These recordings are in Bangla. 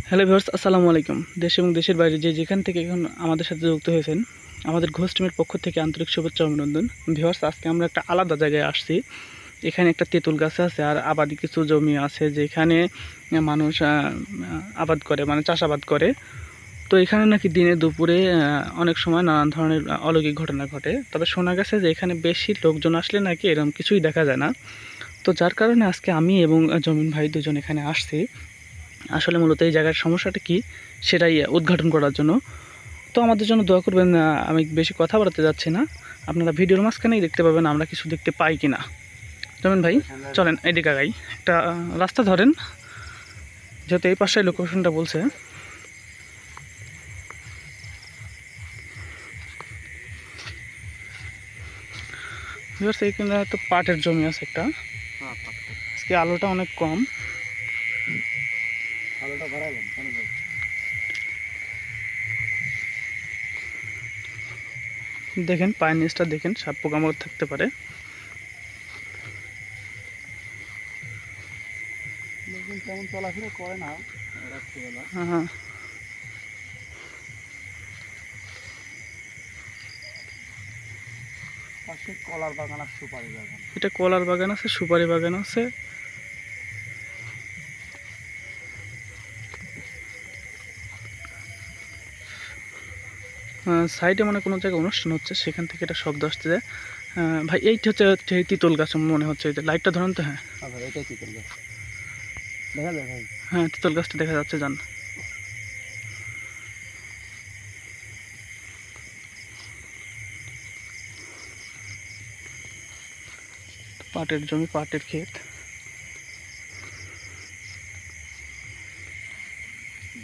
হ্যালো ভিউয়ার্স, আসসালামু আলাইকুম। দেশ এবং দেশের বাইরে যেখান থেকে এখন আমাদের সাথে যুক্ত হয়েছেন, আমাদের ঘোস্ট টিমের পক্ষ থেকে আন্তরিক শুভেচ্ছা অভিনন্দন। ভিউয়ার্স, আজকে আমরা একটা আলাদা জায়গায় আসছি। এখানে একটা তেঁতুল গাছ আছে আর আবাদি কিছু জমি আছে যেখানে মানুষ আবাদ করে, মানে চাষাবাদ করে। তো এখানে নাকি দিনে দুপুরে অনেক সময় নানান ধরনের অলৌকিক ঘটনা ঘটে। তবে শোনা গেছে যে এখানে বেশি লোকজন আসলে নাকি এরকম কিছুই দেখা যায় না। তো যার কারণে আজকে আমি এবং জমিন ভাই দুজন এখানে আসছি। আসলে মূলত এই জায়গার সমস্যাটা কি সেটাই উদ্ঘাটন করার জন্য। তো আমাদের জন্য দোয়া করবেন। আমি বেশি কথা বলতে যাচ্ছি না, আপনারা ভিডিওর মাঝখানেই দেখতে পাবেন আমরা কিছু দেখতে পাই কিনা। যেমন ভাই চলেন এদিকে আগাই, একটা রাস্তা ধরেন, যেহেতু এই পাশে লোকেশনটা বলছে। এইখানে তো পাটের জমি আছে একটা। আজকে আলোটা অনেক কম। দেখেন পায়ের নিচটা দেখেন, সাপ পোকামাকড় থাকতে পারে। তেমন চলাফেরা করে না রাত্রিবেলা। হ্যাঁ, পাশে কলার বাগান আর সুপারি বাগান। এটা কলার বাগান আছে, সুপারি বাগান আছে। সাইডে মানে কোনো জায়গায় অনুষ্ঠান হচ্ছে, সেখান থেকে এটা শব্দ আসতে যায়। ভাই এইটা হচ্ছে সেই তিতল গাছ মনে হচ্ছে। এই যে লাইটটা ধরেন তো। হ্যাঁ এটাই তিতল গাছ দেখা যায় ভাই। হ্যাঁ, তিতল গাছটা দেখা যাচ্ছে। যান, পাটের জমি, পাটের ক্ষেত।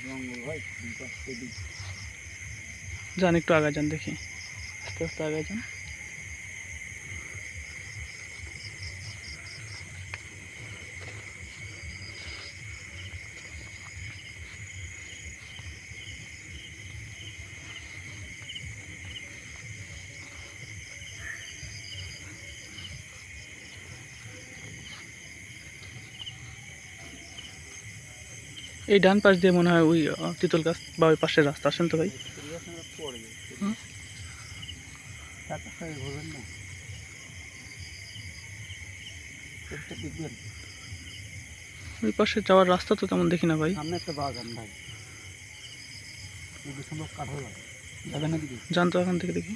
জঙ্গল ভাই, যান একটু আগে যান, দেখি আস্তে আস্তে আগে যান। এই ডান পাশ দিয়ে মনে হয় ওই তিতল গাছ বা ওই পাশের রাস্তা। আসেন তো ভাই। ওই পাশে যাওয়ার রাস্তা তো তেমন দেখি না ভাই। সামনে একটা বাগান ভাই, সুন্দর কাঁঠাল বাগান। যাবেন না দিদি? যান তো এখান থেকে দেখি।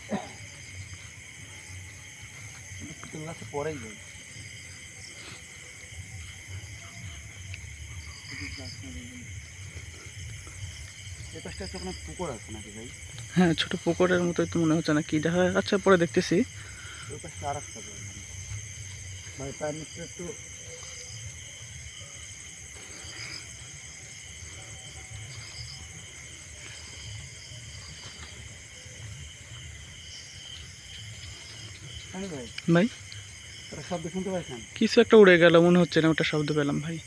তিতল গাছে পরেই যাই। এ পাশটা একটা কোনো পুকুর আছে নাকি ভাই? হ্যাঁ, ছোট পুকুরের মতোই তো মনে হচ্ছে, না কি দেখা যাচ্ছে পরে দেখতেছি। ওই পাশটা আর একটা বাগান ভাই, তার নিচে একটু ভাই তারা শব্দ শুনতে পাইছেন? কিছু একটা উড়ে গেল মনে হচ্ছে, না ওটা শব্দ পেলাম ভাই।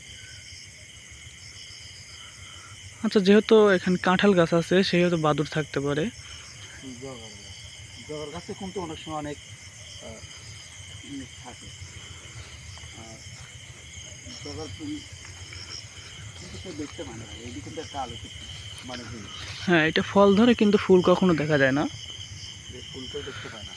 আচ্ছা, যেহেতু এখানে কাঁঠাল গাছ আছে সেহেতু বাদুড় থাকতে পারে। জগর গাছে কিন্তু অনেক সময় অনেক থাকে। জগর তুমি কিন্তু কেউ দেখতে পায় না, এইদিকে কিন্তু একটা আলো মানে হ্যাঁ, এটা ফল ধরে কিন্তু ফুল কখনো দেখা যায় না। ফুলকেও দেখতে পায় না।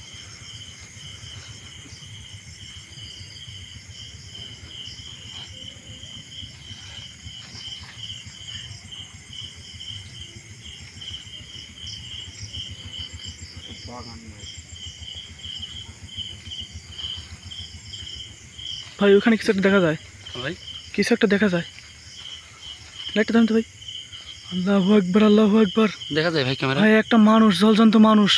বাগান ভাই ওখানে কিছু একটা দেখা যায়। ভাই কিছু একটা দেখা যায়, লাইটটা ধরেন তো ভাই। আল্লাহু আকবার, আল্লাহু আকবার। দেখা যায় ভাই ক্যামেরা? ভাই একটা মানুষ, জলজন্ত মানুষ।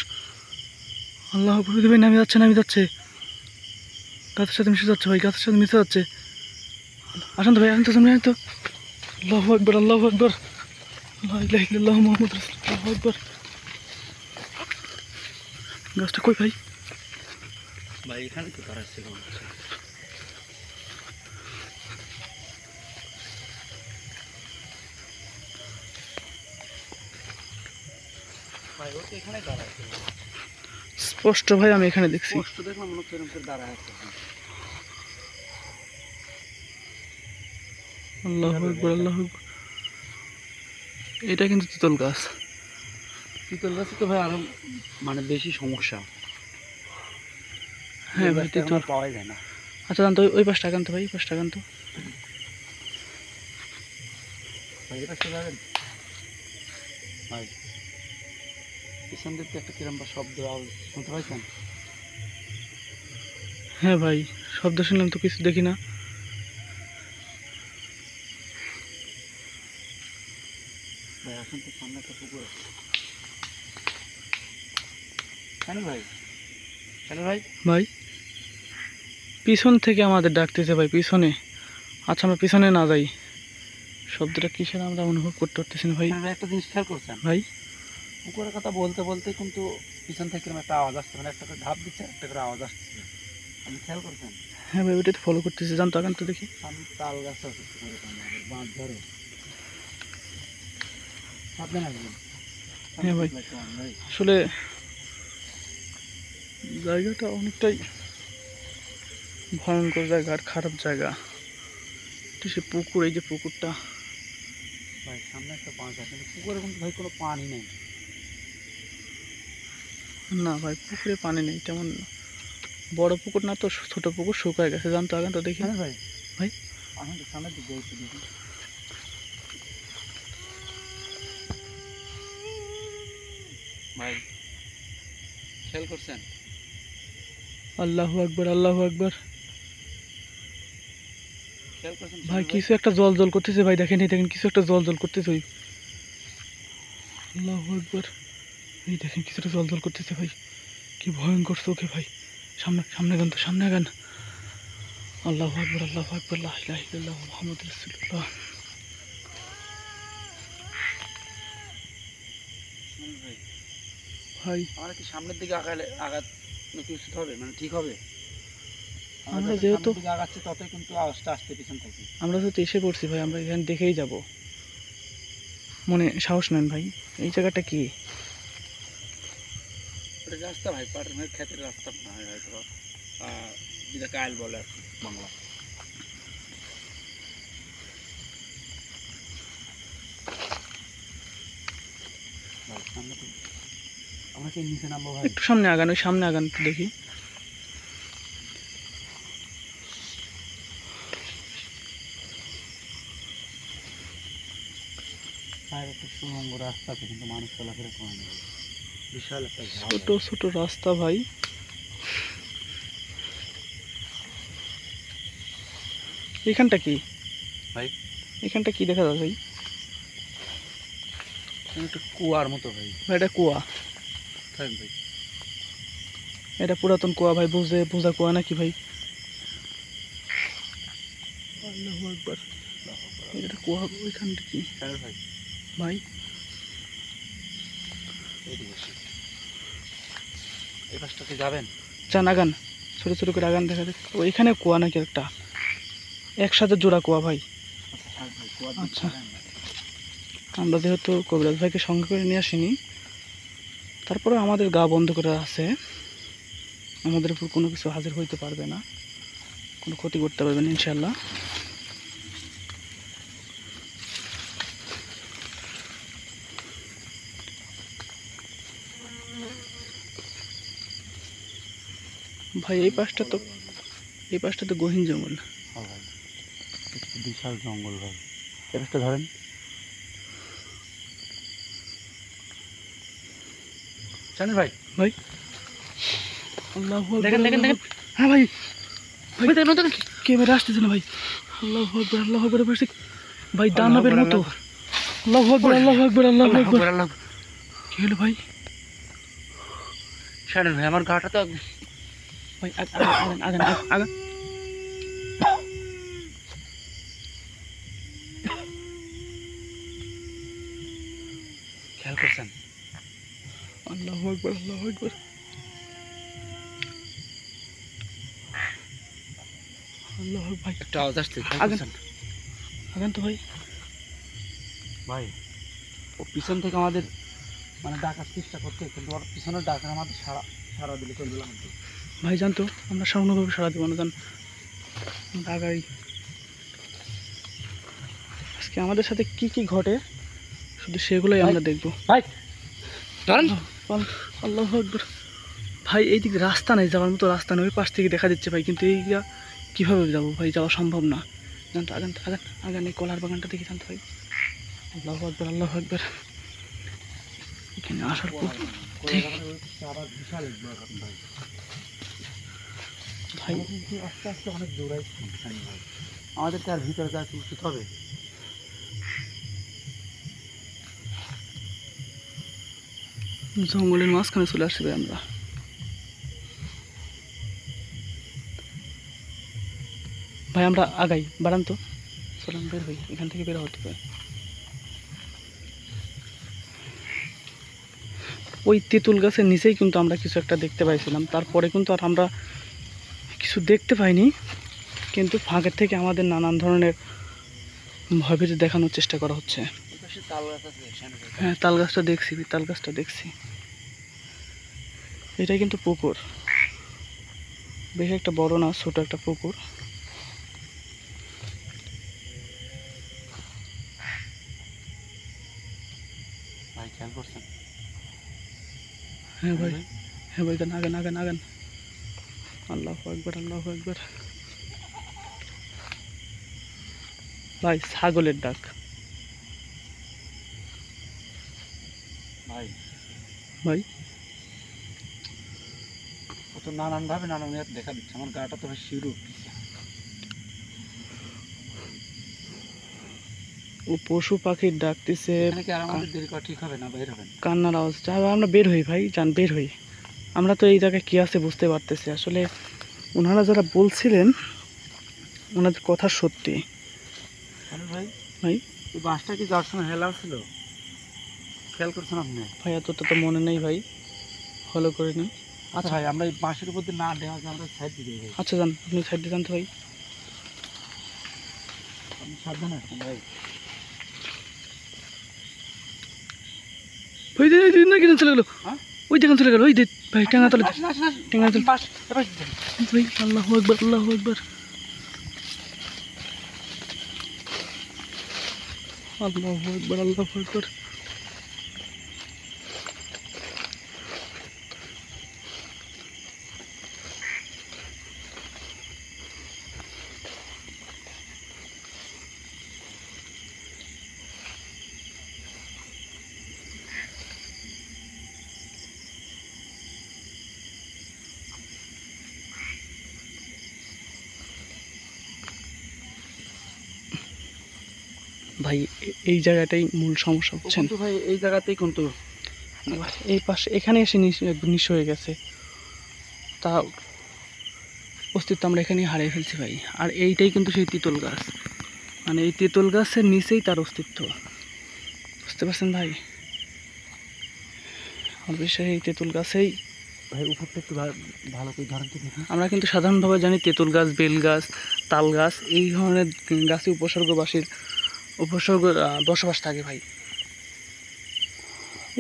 আল্লাহু আকবার ভাই, নামে যাচ্ছে নামে যাচ্ছে, গাছের সাথে মিশে যাচ্ছে ভাই, গাছের সাথে মিশে যাচ্ছে। আসেন তো ভাই, আসেন তো সামনে, আসেন তো। আল্লাহু আকবার, আল্লাহু আকবার, লা ইলাহা ইল্লাল্লাহু মুহাম্মাদুর রাসূলুল্লাহ, আল্লাহু আকবার। গাছটা কই ভাই? ভাই এখানে তো তারা ছিল ভাই, ও তো এখানে দাঁড়ায় ছিল। স্পষ্ট ভাই, আমি এখানে দেখছি। স্পষ্ট দেখলাম মনে হচ্ছে এরকম করে দাঁড়ায় আছে। আল্লাহু আকবার, আল্লাহু আকবার। এটা কিন্তু তেঁতুল গাছ। তেঁতুল গাছে তো ভাই আরো মানে বেশি সমস্যা। হ্যাঁ ভাই, তেঁতুল তেঁতুল। পাওয়াই যায় না। আচ্ছা জানতো, ওই পাশটা আগান তো ভাই, ওই পাশটা আগান তো। ভাই এটা কি যাবেন ভাই? পিছন দিক থেকে একটা কিরম বা শব্দ আওয়াজ শুনতে পাইছেন? হ্যাঁ ভাই, শব্দ শুনলাম তো, কিছু দেখি না। ভাই এখন তো সামনে একটা পুকুর আছে। কেন ভাই? কেন ভাই? ভাই পিছন থেকে আমাদের ডাকতেছে ভাই, পিছনে। আচ্ছা আমরা পিছনে না যাই, শব্দটা কিসের আমরা অনুভব করতে পারতেছি না ভাই। কেন ভাই একটা জিনিস খেয়াল করছেন? ভাই পুকুরের কথা বলতে বলতে কিন্তু পিছন থেকে কিরম একটা আওয়াজ আসছে, মানে একটা করে ধাপ দিচ্ছে, একটা করে আওয়াজ আসছে। আপনি খেয়াল করছেন? হ্যাঁ ভাই, ওইটা তো ফলো করতেছে, জানতো আগান তো দেখি। সামনে তাল গাছ আছে পুকুরের সামনে, আবার বাঁধ ধরে। সাবধানে আসবেন। হ্যাঁ ভাই, ভাই আসলে জায়গাটা অনেকটাই ভয়ঙ্কর জায়গা আর খারাপ জায়গা। তো সে পুকুর, এই যে পুকুরটা। ভাই সামনে একটা বাঁধ আছে, কিন্তু পুকুরে কিন্তু ভাই কোনো পানি নেই। না ভাই, পুকুরে পানি নেই তেমন। বড় পুকুর না তো, ছোট পুকুর, শুকায় গেছে, জানতো আগান তো দেখি। হ্যাঁ ভাই, ভাই আমি তো সামনের দিকে একটু দেখি। ভাই খেয়াল করছেন? আল্লাহু আকবার, আল্লাহু আকবার। খেয়াল করছেন ভাই কিছু একটা জল জল করতেছে ভাই, দেখেন এই দেখেন, কিছু একটা জল জল করতেছে ওই। আল্লাহু আকবার। এই দেখেন কিছু একটা জল জল করতেছে ভাই, কি ভয়ঙ্কর চোখে ভাই। সামনে সামনে গান তো, সামনে গান। আল্লাহু আকবার, আল্লাহু আকবার, লা ইলাহা ইল্লাল্লাহ মুহাম্মাদুর রাসূলুল্লাহ। ভাই ভাই আমরা কি সামনের দিকে আঘাত নাকি উচিত হবে, মানে ঠিক হবে? আমরা যত যেহেতু সামনের দিকে আগাচ্ছি ততই কিন্তু আওয়াজটা আসছে পিছন থেকে। আমরা যেহেতু এসে পড়ছি ভাই, আমরা এখানে দেখেই যাব। মনে সাহস নেন ভাই। এই জায়গাটা কি? ওটা রাস্তা ভাই, পাটের ক্ষেতের রাস্তা মনে হয় হয়তো, যেটা কায়েল বলে আর কি বাংলা। ভাই সামনে তো আমরা কি নিচে নামবো ভাই? একটু সামনে আগান, ওই সামনে আগান একটু দেখি। বাইরে একটা সুড়ঙ্গ রাস্তা আছে, কিন্তু মানুষ চলাফেরা করে না। বিশাল একটা ঝাল। ছোট ছোট রাস্তা ভাই। এখানটা কি ভাই এখানটা কি দেখা যায় ভাই? একটা কুয়ার মতো ভাই। ভাই এটা কুয়া, থাকেন ভাই। এটা পুরাতন কুয়া ভাই, বোঝা কুয়া নাকি ভাই? আল্লাহু আকবার। এটা কুয়া, ওইখানটা কি থাকেন ভাই। ভাই? এইদিকে আসুন। এই পাশটাতে যাবেন? চান আগান, ছোট ছোট করে আগান, দেখা যাচ্ছে ওইখানে কুয়া নাকি একটা, একসাথে জোড়া কুয়া ভাই। আচ্ছা থাক ভাই, কুয়ার দিকে আচ্ছা। যাবেন না। আমরা যেহেতু কবিরাজ ভাইকে সঙ্গে করে নিয়ে আসিনি, তারপরে আমাদের গা বন্ধ করে আছে, আমাদের উপর কোনো কিছু হাজির হইতে পারবে না, কোনো ক্ষতি করতে পারবে না ইনশাল্লাহ। ভাই এই পাশটা তো গহীন জঙ্গল। হ্যাঁ ভাই, এটা তো বিশাল জঙ্গল ভাই। এই পাশটা ধরেন। জানেন ভাই? ভাই আল্লাহু আকবার, দেখেন দেখেন দেখেন। হ্যাঁ ভাই, ভাই দেখেন দেখেন। কে বেড়ে আসতেছে না ভাই? আল্লাহু আকবার, আল্লাহু আকবার। পাশে ভাই দানবের মতো। আল্লাহু আকবার, আল্লাহু আকবার, আল্লাহু আকবার। আল্লাহ। কি হলো ভাই? জানেন ভাই, আমার গাটা তো ভাই আগান আগান আগান আগান। খেয়াল করছেন? আল্লাহু আকবার, আল্লাহু আকবার। আল্লাহু ভাই, একটা আওয়াজ আসছে, খেয়াল আগান। করছেন? আগান তো ভাই। ভাই ও পিছন থেকে আমাদের মানে ডাকার চেষ্টা করতে, কিন্তু ওর পিছনের ডাকার আমাদের সারা দিলে চলবে না কিন্তু। ভাই জানতো আমরা সামান্যভাবে সারা দেবো না, জান আমরা আগাই। আজকে আমাদের সাথে কি কি ঘটে শুধু সেগুলোই ভাই। আমরা দেখবো। ভাই ধরেন। আল্লাহু আকবার। ভাই এই দিকে রাস্তা নেই, যাওয়ার মতো রাস্তা নেই, ওই পাশ থেকে দেখা যাচ্ছে ভাই, কিন্তু এইটা কীভাবে যাবো ভাই, যাওয়া সম্ভব না। জানতো আগান আগান আগান, এই কলার বাগানটা দেখে জানতো ভাই। আল্লাহু আকবার, আল্লাহু আকবার। এখানে আসার পর আবার বিশাল এক বাগান ভাই। ভাই কিন্তু আস্তে আস্তে অনেক দৌড়াই ভাই, আমাদেরকে আর ভিতরে যাওয়া কি উচিত হবে? জঙ্গলের মাঝখানে চলে আসবে আমরা। ভাই আমরা আগাই, বাড়ান তো, চলেন বের হই, এখান থেকে বের হতে পারে। ওই তেঁতুল গাছের নিচেই কিন্তু আমরা কিছু একটা দেখতে পাইছিলাম, তারপরে কিন্তু আর আমরা কিছু দেখতে পাইনি, কিন্তু ফাঁকের থেকে আমাদের নানান ধরনের ভয়ভীতি দেখানোর চেষ্টা করা হচ্ছে। তাল গাছ আছে সামনে। হ্যাঁ তাল গাছটা দেখছি, তাল গাছটা দেখছি। এটাই কিন্তু পুকুর, বেশ একটা বড় না, ছোট একটা পুকুর। ভাই খেয়াল করছেন? হ্যাঁ ভাই, হ্যাঁ ভাই, গান আগান আগান আগান। আল্লাহু আকবার, আল্লাহু আকবার। ভাই ছাগলের ডাক। ভাই ভাই ও তো নানান ভাবে নানান ইয়ে দেখা দিচ্ছে, আমার গাটা তো ভাই শিউরে উঠতেছে। ও পশু পাখির ডাকতেছে, এখানে কি আর আমাদের দেরি করা ঠিক হবে না? বের হবেন? কান্নার আওয়াজ। আমরা বের হই ভাই, যান বের হই। আমরা তো এই জায়গায় কী আছে বুঝতে পারতেছি। আসলে ওনারা যারা বলছিলেন ওনাদের কথা সত্যি। আরে ভাই, ভাই এই বাসটা কি যাওয়ার সময় হেলা ছিল? খেয়াল করছেন আপনি? ভাই এতটা তো মনে নেই ভাই, ফলো করে নিন। আচ্ছা ভাই, আমরা এই বাঁশের উপর দিয়ে না দেওয়া যায়, আমরা সাইড দিয়ে যাই। আচ্ছা যান, আপনি সাইডে যান তো ভাই। আপনি সাবধানে আসবেন ভাই। ভাই না কিনা চলে গেলো, হ্যাঁ? ওই দেখেন চলে গেল, ওই দেখ ভাই টেঙ্গা তলে। আসেন, আসেন, আসেন। টেঙ্গা তলে বাস, এ বাস দিয়ে যান। ভাই, আল্লাহু আকবার, আল্লাহু আকবার। আল্লাহু আকবার, আল্লাহু আকবার। ভাই এই জায়গাটাই মূল সমস্যা, বুঝছেন? কিন্তু ভাই এই জায়গাতেই কিন্তু এই পাশে এখানে এসে নিঃস্ব হয়ে গেছে, তা অস্তিত্ব আমরা এখানেই হারিয়ে ফেলছি ভাই। আর এইটাই কিন্তু সেই তেঁতুল গাছ, মানে এই তেঁতুল গাছের নিচেই তার অস্তিত্ব, বুঝতে পারছেন ভাই? আমার বিশ্বাস এই তেঁতুল গাছেই। ভাই উপরটা একটু ভালো করে ধরেন তো দেখুন। আমরা কিন্তু সাধারণভাবে জানি তেঁতুল গাছ, বেল গাছ, তাল গাছ, এই ধরনের গাছে উপসর্গ বসবাস থাকে ভাই।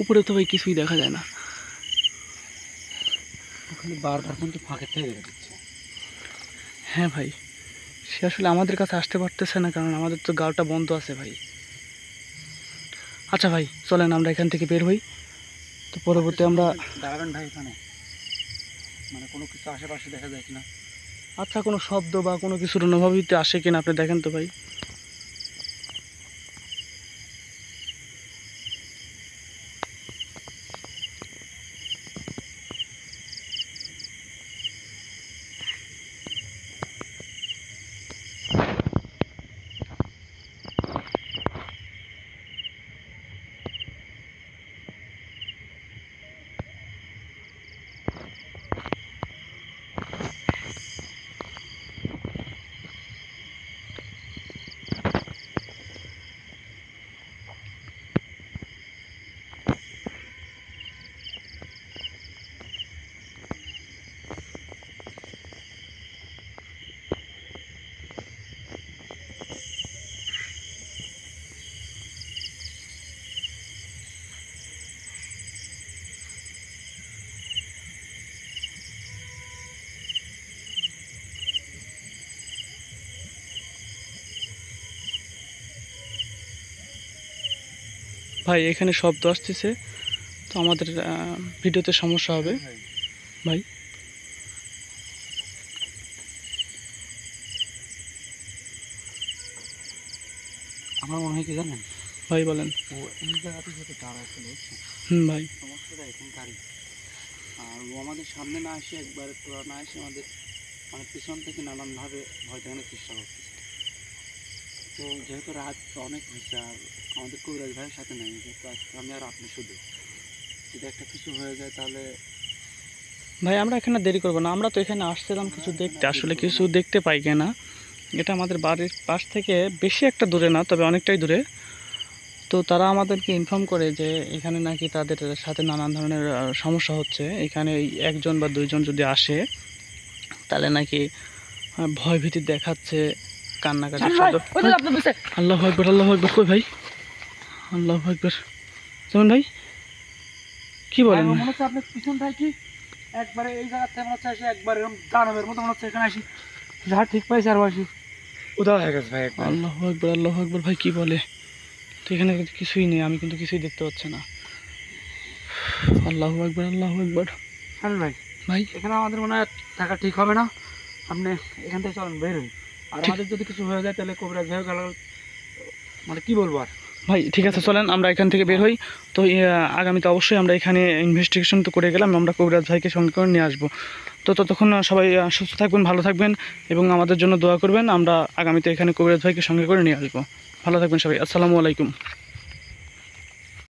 উপরে তো ভাই কিছুই দেখা যায় না। ওখানে বারবার কিন্তু ফাঁকের থেকে দেখা দিচ্ছে। হ্যাঁ ভাই, সে আসলে আমাদের কাছে আসতে পারতেছে না, কারণ আমাদের তো গাড়টা বন্ধ আছে ভাই। আচ্ছা ভাই চলেন আমরা এখান থেকে বের হই, তো পরবর্তী আমরা। দাঁড়াবেন ভাই এখানে, মানে কোনো কিছু আশেপাশে দেখা যায় কিনা। আচ্ছা কোনো শব্দ বা কোনো কিছুর অনুভূতি আসে কিনা আপনি দেখেন তো ভাই। ভাই এখানে শব্দ আসতেছে, তো আমাদের ভিডিওতে সমস্যা হবে ভাই। আমার মনে হয় কি জানেন, ভাই বলেন। ও এই জায়গাতে যেতে দাঁড়ায় ছিল, বুঝছেন? ভাই সমস্যাটা এখানকারই। আর ও আমাদের সামনে না এসে, একবার তোরা না এসে আমাদের মানে পিছন থেকে নানানভাবে ভয় দেখানোর চেষ্টা করতেছে। তো যেহেতু রাত অনেক হয়েছে আর আমাদের কবিরাজ ভাইয়ের সাথে নেই, যেহেতু আজকে আমি আর আপনি শুধু, যদি একটা কিছু হয়ে যায় তাহলে ভাই আমরা এখানে দেরি করবো না, আমরা তো এখানে আসছিলাম কিছু দেখতে, আসলে কিছু দেখতে পাই কিনা। এটা আমাদের বাড়ির পাশ থেকে বেশি একটা দূরে না, তবে অনেকটাই দূরে। তো তারা আমাদেরকে ইনফর্ম করে যে এখানে নাকি তাদের সাথে নানান ধরনের সমস্যা হচ্ছে। এখানে এই একজন বা দুইজন যদি আসে তাহলে নাকি ভয় ভীতি দেখাচ্ছে, কান্নাকাটি শব্দ। আল্লাহু আকবার, আল্লাহু আকবার। কই ভাই? আল্লাহু আকবার। যেমন ভাই কি বলেন? মনে হচ্ছে আপনার পিছনটায় কি একবারে এই জায়গাতে মনে হচ্ছে এসে একবার এরকম দানবের মতো মনে হচ্ছে এখানে আসি যা ঠিক পাইছে আর আসি উদা হয়ে গেছে ভাই একবার। আল্লাহু আকবার, আল্লাহু আকবার। ভাই কি বলে? তো এখানে কিন্তু কিছুই নেই, আমি কিন্তু কিছুই দেখতে পাচ্ছি না। আল্লাহু আকবার, আল্লাহু আকবার। হ্যাঁ ভাই, ভাই এখানে আমাদের মনে হয় থাকা ঠিক হবে না, আপনি এখান থেকে চলেন বের হই। আর আমাদের যদি কিছু হয়ে যায় তাহলে কবিরাজ ভাই গেল, মানে কি বলবো আর। ভাই ঠিক আছে, চলেন আমরা এখান থেকে বের হই। তো আগামীতে অবশ্যই আমরা এখানে ইনভেস্টিগেশন তো করে গেলাম, আমরা কবিরাজ ভাইকে সঙ্গে করে নিয়ে আসবো। তো ততক্ষণ সবাই সুস্থ থাকবেন, ভালো থাকবেন এবং আমাদের জন্য দোয়া করবেন। আমরা আগামীতে এখানে কবিরাজ ভাইকে সঙ্গে করে নিয়ে আসবো। ভালো থাকবেন সবাই। আসসালামু আলাইকুম।